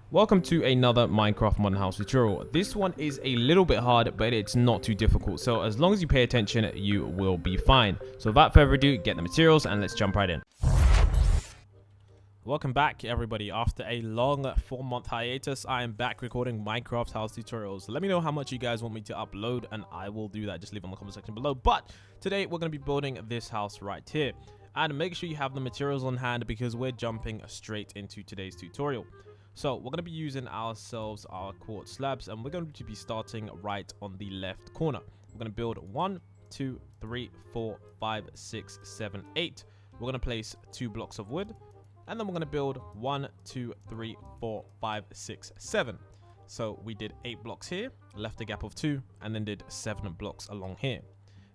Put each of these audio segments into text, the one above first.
Welcome to another Minecraft Modern House tutorial. This one is a little bit hard, but it's not too difficult. So as long as you pay attention, you will be fine. So without further ado, get the materials and let's jump right in. Welcome back everybody. After a long 4-month hiatus, I am back recording Minecraft house tutorials. Let me know how much you guys want me to upload and I will do that. Just leave it in the comment section below. But today we're going to be building this house right here. And make sure you have the materials on hand because we're jumping straight into today's tutorial. So we're going to be using ourselves our quartz slabs and we're going to be starting right on the left corner. We're going to build 1, 2, 3, 4, 5, 6, 7, 8. We're going to place 2 blocks of wood and then we're going to build 1, 2, 3, 4, 5, 6, 7. So we did 8 blocks here, left a gap of 2 and then did 7 blocks along here.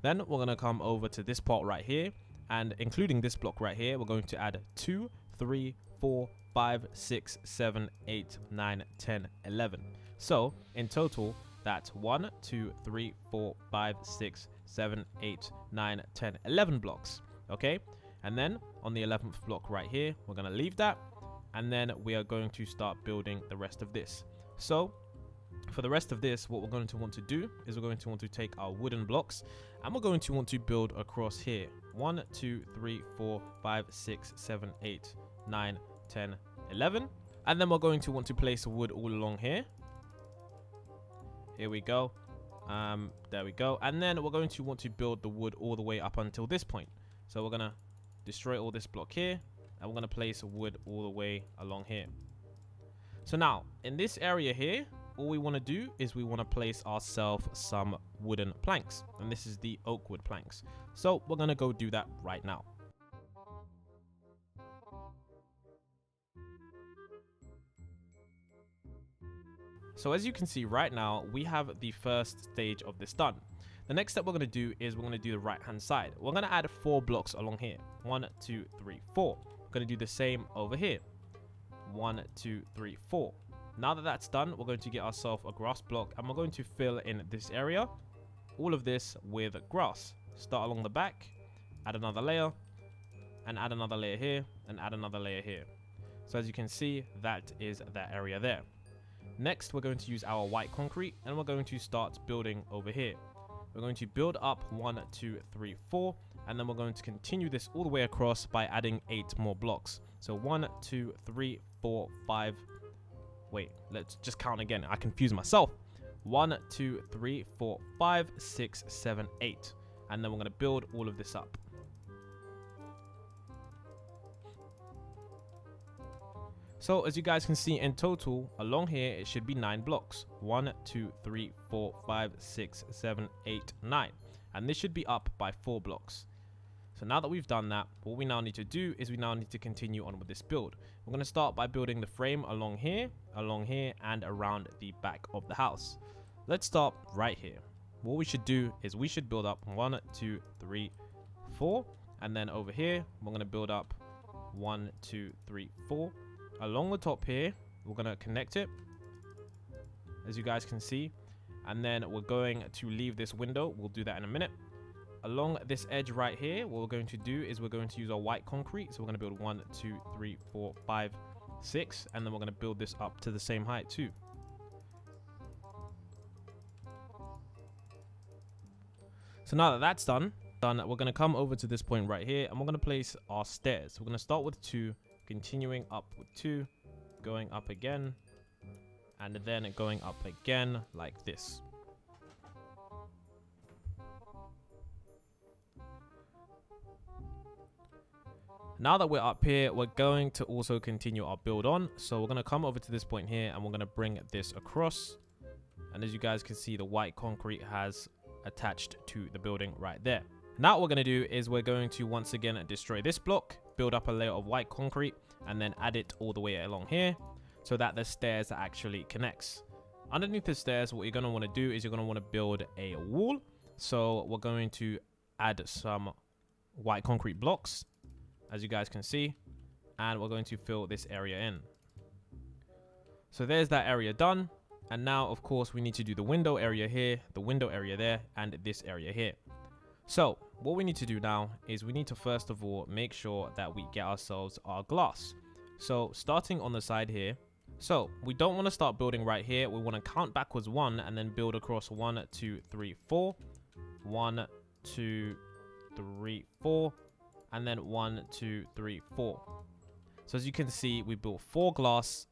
Then we're going to come over to this part right here and including this block right here, we're going to add 2, 3, 4, 5, 6, 7, 8, 9, 10, 11. So in total, that's 1, 2, 3, 4, 5, 6, 7, 8, 9, 10, 11 blocks. Okay. And then on the 11th block right here, we're going to leave that. And then we are going to start building the rest of this. So for the rest of this, what we're going to want to do is we're going to want to take our wooden blocks and we're going to want to build across here. 1, 2, 3, 4, 5, 6, 7, 8, 9, 10, 11. And then we're going to want to place wood all along here. Here we go. There we go. And then we're going to want to build the wood all the way up until this point. So we're going to destroy all this block here. And we're going to place wood all the way along here. So now, in this area here, all we want to do is we want to place ourselves some wooden planks. And this is the oak wood planks. So we're going to go do that right now. So as you can see right now, we have the first stage of this done. The next step we're going to do is we're going to do the right hand side. We're going to add 4 blocks along here. 1, 2, 3, 4. We're going to do the same over here. 1, 2, 3, 4. Now that that's done, we're going to get ourselves a grass block and we're going to fill in this area. All of this with grass. Start along the back, add another layer, and add another layer here, and add another layer here. So as you can see, that is that area there. Next, we're going to use our white concrete and we're going to start building over here. We're going to build up 1, 2, 3, 4, and then we're going to continue this all the way across by adding 8 more blocks. So 1, 2, 3, 4, 5. Wait, let's just count again. I confuse myself. 1, 2, 3, 4, 5, 6, 7, 8. And then we're going to build all of this up. So as you guys can see in total, along here, it should be 9 blocks. 1, 2, 3, 4, 5, 6, 7, 8, 9. And this should be up by 4 blocks. So now that we've done that, what we now need to do is we now need to continue on with this build. We're going to start by building the frame along here, and around the back of the house. Let's start right here. What we should do is we should build up 1, 2, 3, 4. And then over here, we're going to build up 1, 2, 3, 4. Along the top here, we're going to connect it, as you guys can see. And then we're going to leave this window. We'll do that in a minute. Along this edge right here, what we're going to do is we're going to use our white concrete. So we're going to build 1, 2, 3, 4, 5, 6. And then we're going to build this up to the same height too. So now that that's done, we're going to come over to this point right here. And we're going to place our stairs. We're going to start with 2. Continuing up with 2, going up again, and then going up again like this. Now that we're up here, we're going to also continue our build on. So we're going to come over to this point here and we're going to bring this across. And as you guys can see, the white concrete has attached to the building right there. Now what we're going to do is we're going to once again destroy this block, build up a layer of white concrete, and then add it all the way along here so that the stairs actually connects. Underneath the stairs, what you're going to want to do is you're going to want to build a wall. So we're going to add some white concrete blocks, as you guys can see, and we're going to fill this area in. So there's that area done. And now, of course, we need to do the window area here, the window area there, and this area here. So what we need to do now is we need to first of all make sure that we get ourselves our glass. So starting on the side here, So we don't want to start building right here. We want to count backwards 1 and then build across 1, 2, 3, 4. 1, 2, 3, 4. And then 1, 2, 3, 4. So as you can see, we built 4 glass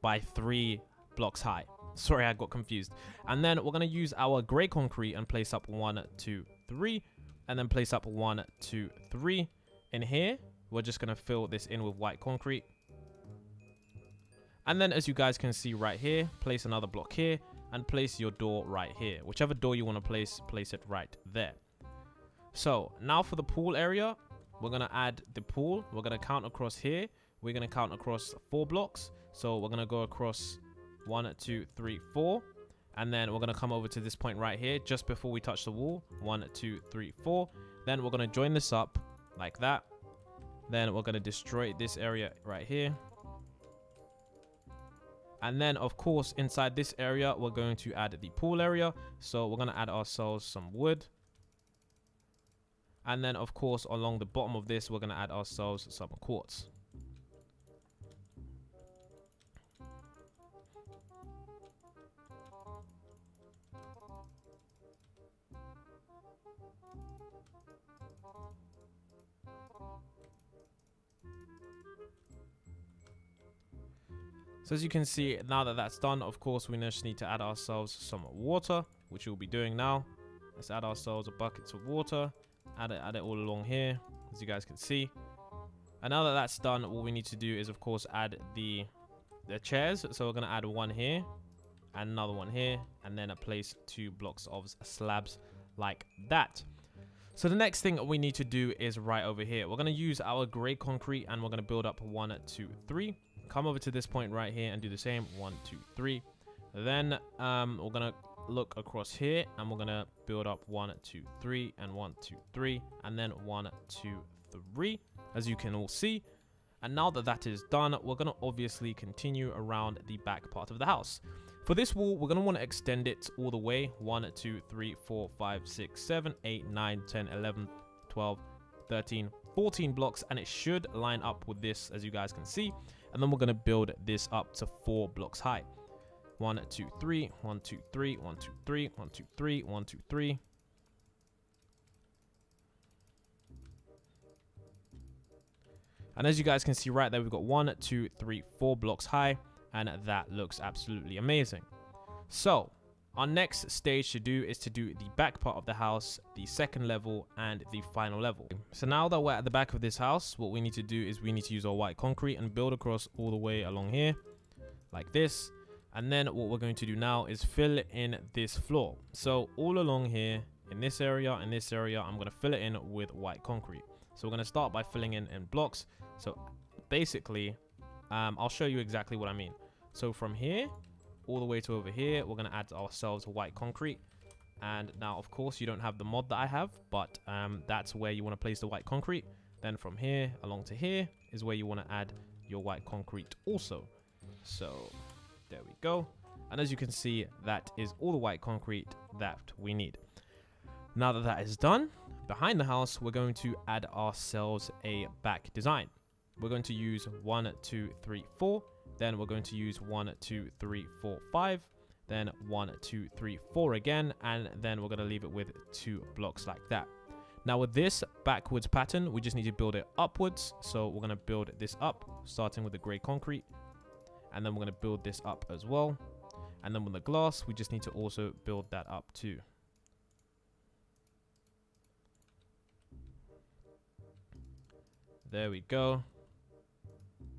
by 3 blocks high. Sorry, I got confused. And then we're going to use our gray concrete and place up 1, 2, 3. And then place up 1, 2, 3. In here, we're just going to fill this in with white concrete. And then as you guys can see right here, place another block here and place your door right here. Whichever door you want to place it right there. So now for the pool area, we're going to add the pool. We're going to count across here. We're going to count across 4 blocks. So we're going to go across 1, 2, 3, 4. And then we're going to come over to this point right here just before we touch the wall. 1, 2, 3, 4. Then we're going to join this up like that. Then we're going to destroy this area right here. And then, of course, inside this area, we're going to add the pool area. So we're going to add ourselves some wood. And then, of course, along the bottom of this, we're going to add ourselves some quartz. So as you can see, now that that's done, of course, we just need to add ourselves some water, which we'll be doing now. Let's add ourselves a bucket of water. Add it all along here, as you guys can see. And now that that's done, what we need to do is, of course, add the chairs. So we're going to add one here and another one here, and then place 2 blocks of slabs like that. So the next thing we need to do is right over here. We're going to use our gray concrete and we're going to build up 1, 2, 3. Come over to this point right here and do the same. 1, 2, 3. Then we're going to look across here and we're going to build up 1, 2, 3 and 1, 2, 3 and then 1, 2, 3, as you can all see. And now that that is done, we're going to obviously continue around the back part of the house. For this wall, we're going to want to extend it all the way. 1, 2, 3, 4, 5, 6, 7, 8, 9, 10, 11, 12, 13, 14 blocks, and it should line up with this, as you guys can see. And then we're going to build this up to 4 blocks high. 1, 2, 3, 1, 2, 3, 1, 2, 3, 1, 2, 3, 1, 2, 3. And as you guys can see right there, we've got 1, 2, 3, 4 blocks high, and that looks absolutely amazing. So our next stage to do is to do the back part of the house, the second level, and the final level. So now that we're at the back of this house, what we need to do is we need to use our white concrete and build across all the way along here, like this. And then what we're going to do now is fill in this floor. So all along here, in this area, I'm going to fill it in with white concrete. So we're going to start by filling in blocks. So basically, I'll show you exactly what I mean. So from here all the way to over here, we're going to add ourselves white concrete. And now, of course, you don't have the mod that I have, but that's where you want to place the white concrete. Then from here along to here is where you want to add your white concrete also. So there we go. And as you can see, that is all the white concrete that we need. Now that that is done, behind the house, we're going to add ourselves a back design. We're going to use 1, 2, 3, 4. Then we're going to use 1, 2, 3, 4, 5. Then 1, 2, 3, 4 again. And then we're going to leave it with 2 blocks like that. Now with this backwards pattern, we just need to build it upwards. So we're going to build this up, starting with the gray concrete. And then we're going to build this up as well. And then with the glass, we just need to also build that up too. There we go.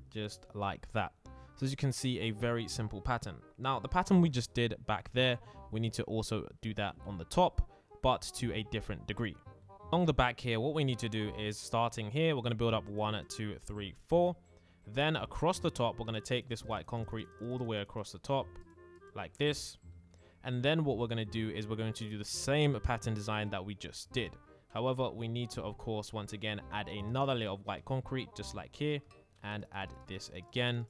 Just like that. So as you can see, a very simple pattern. Now the pattern we just did back there, we need to also do that on the top, but to a different degree. Along the back here, what we need to do is, starting here, we're going to build up 1, 2, 3, 4. Then across the top, we're going to take this white concrete all the way across the top like this. And then what we're going to do is we're going to do the same pattern design that we just did. However, we need to, of course, once again, add another layer of white concrete, just like here, and add this again.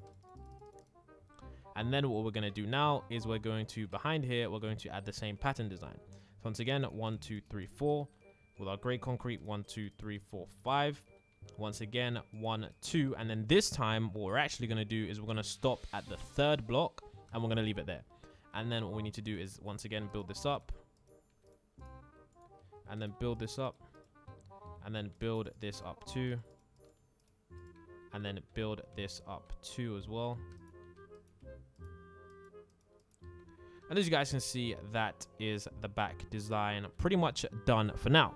And then what we're going to do now is we're going to, behind here, we're going to add the same pattern design. So once again, 1, 2, 3, 4. With our gray concrete, 1, 2, 3, 4, 5. Once again, 1, 2. And then this time, what we're actually going to do is we're going to stop at the third block and we're going to leave it there. And then what we need to do is, once again, build this up. And then build this up. And then build this up too. And then build this up too as well. And as you guys can see, that is the back design pretty much done for now.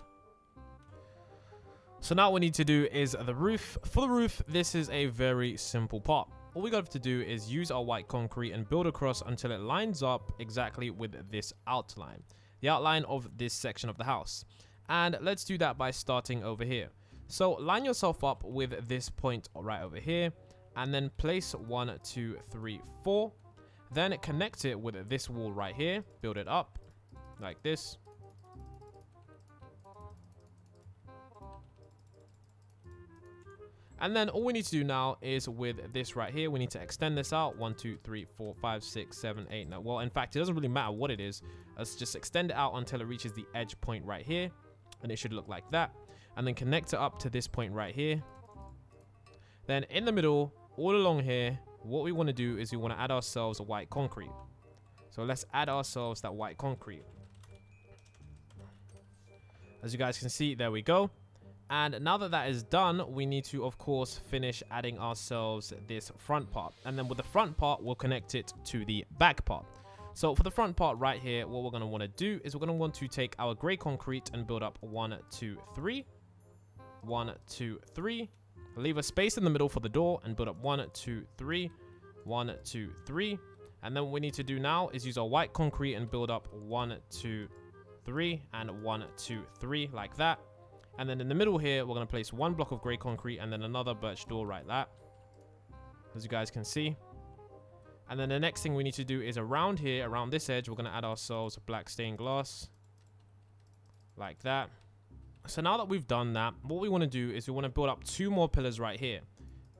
So now what we need to do is the roof. For the roof, this is a very simple part. All we got to do is use our white concrete and build across until it lines up exactly with this outline. The outline of this section of the house. And let's do that by starting over here. So line yourself up with this point right over here. And then place 1, 2, 3, 4. Then connect it with this wall right here. Build it up like this. And then all we need to do now is with this right here, we need to extend this out. 1, 2, 3, 4, 5, 6, 7, 8. Now, well, in fact, it doesn't really matter what it is. Let's just extend it out until it reaches the edge point right here. And it should look like that. And then connect it up to this point right here. Then in the middle, all along here, what we want to do is we want to add ourselves a white concrete. So let's add ourselves that white concrete. As you guys can see, there we go. And now that that is done, we need to, of course, finish adding ourselves this front part. And then with the front part, we'll connect it to the back part. So for the front part right here, what we're going to want to do is we're going to want to take our gray concrete and build up 1, 2, 3. 1, 2, 3. Leave a space in the middle for the door and build up 1, 2, 3. 1, 2, 3. And then what we need to do now is use our white concrete and build up 1, 2, 3 and 1, 2, 3 like that. And then in the middle here, we're going to place 1 block of gray concrete and then another birch door like that. As you guys can see. And then the next thing we need to do is around here, around this edge, we're going to add ourselves black stained glass. Like that. So now that we've done that, what we want to do is we want to build up 2 more pillars right here.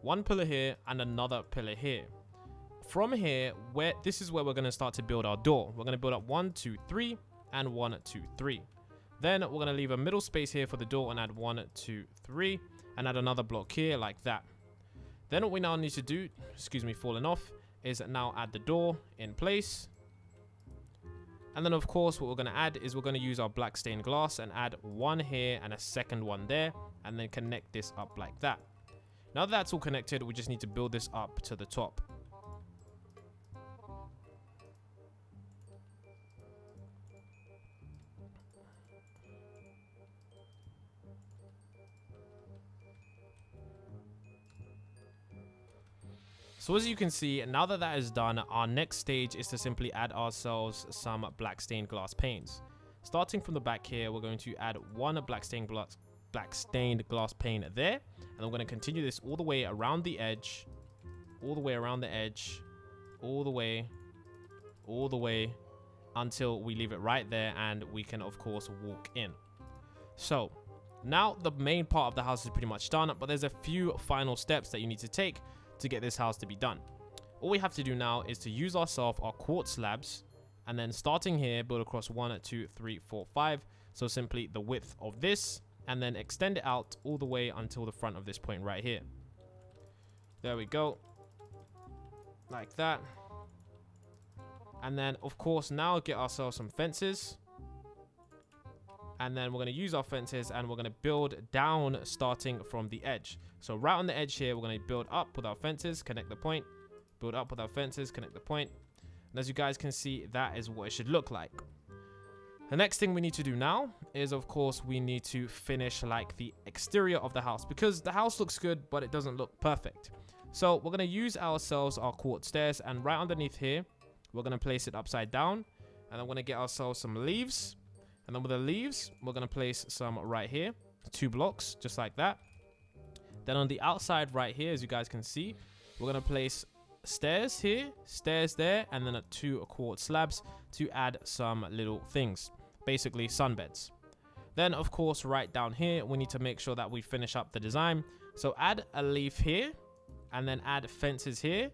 1 pillar here and another pillar here. From here, this is where we're going to start to build our door. We're going to build up 1, 2, 3 and 1, 2, 3. Then we're going to leave a middle space here for the door and add 1, 2, 3 and add another block here like that. Then what we now need to do, excuse me, falling off, is now add the door in place. And then of course what we're going to add is we're going to use our black stained glass and add 1 here and a second one there and then connect this up like that. Now that that's all connected, we just need to build this up to the top. So as you can see, now that that is done, our next stage is to simply add ourselves some black stained glass panes. Starting from the back here, we're going to add 1 black stained glass pane there. And I'm going to continue this all the way around the edge, all the way around the edge, all the way until we leave it right there and we can of course walk in. So now the main part of the house is pretty much done, but there's a few final steps that you need to take to get this house to be done. All we have to do now is to use our quartz slabs and then starting here, build across 1, 2, 3, 4, 5. So simply the width of this and then extend it out all the way until the front of this point right here. There we go. Like that. And then of course now get ourselves some fences. And then we're going to use our fences and we're going to build down starting from the edge. So right on the edge here, we're going to build up with our fences, connect the point, build up with our fences, connect the point. And as you guys can see, that is what it should look like. The next thing we need to do now is, of course, we need to finish like the exterior of the house because the house looks good, but it doesn't look perfect. So we're going to use ourselves our quartz stairs and right underneath here, we're going to place it upside down and I'm going to get ourselves some leaves. And then with the leaves, we're going to place some right here, 2 blocks, just like that. Then on the outside right here, as you guys can see, we're going to place stairs here, stairs there, and then 2 quartz slabs to add some little things, basically sunbeds. Then, of course, right down here, we need to make sure that we finish up the design. So add a leaf here, and then add fences here,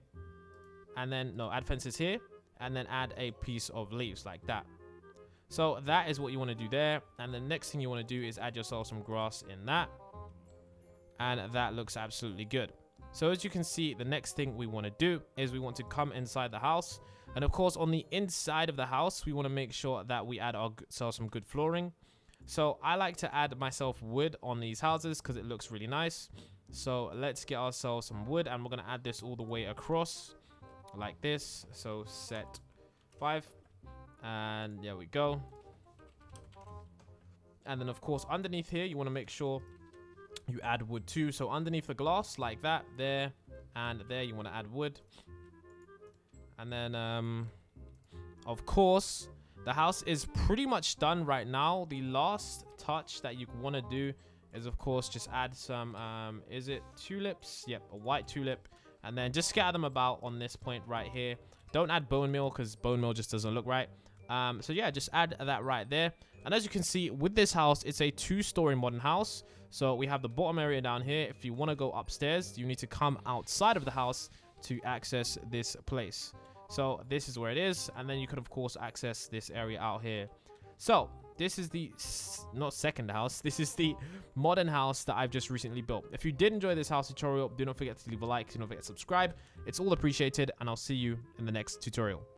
and then, no, add fences here, and then add a piece of leaves like that. So that is what you want to do there. And the next thing you want to do is add yourself some grass in that. and that looks absolutely good. So as you can see, the next thing we want to do is we want to come inside the house. And of course, on the inside of the house, we want to make sure that we add ourselves some good flooring. So I like to add myself wood on these houses because it looks really nice. So let's get ourselves some wood, and we're going to add this all the way across like this. So set 5, and there we go. And then of course, underneath here, you want to make sure you add wood too. So underneath the glass like that, there and there, you want to add wood. And then of course, the house is pretty much done right now. The last touch that you want to do is of course just add some is it tulips? Yep, a white tulip. And then just scatter them about on this point right here. Don't add bone meal because bone meal just doesn't look right. So yeah, just add that right there. And as you can see with this house, it's a 2-story modern house. So we have the bottom area down here. If you want to go upstairs, you need to come outside of the house to access this place. So this is where it is. And then you could of course access this area out here. So this is the not second house. This is the modern house that I've just recently built. If you did enjoy this house tutorial, do not forget to leave a like. Do not forget to subscribe. It's all appreciated. And I'll see you in the next tutorial.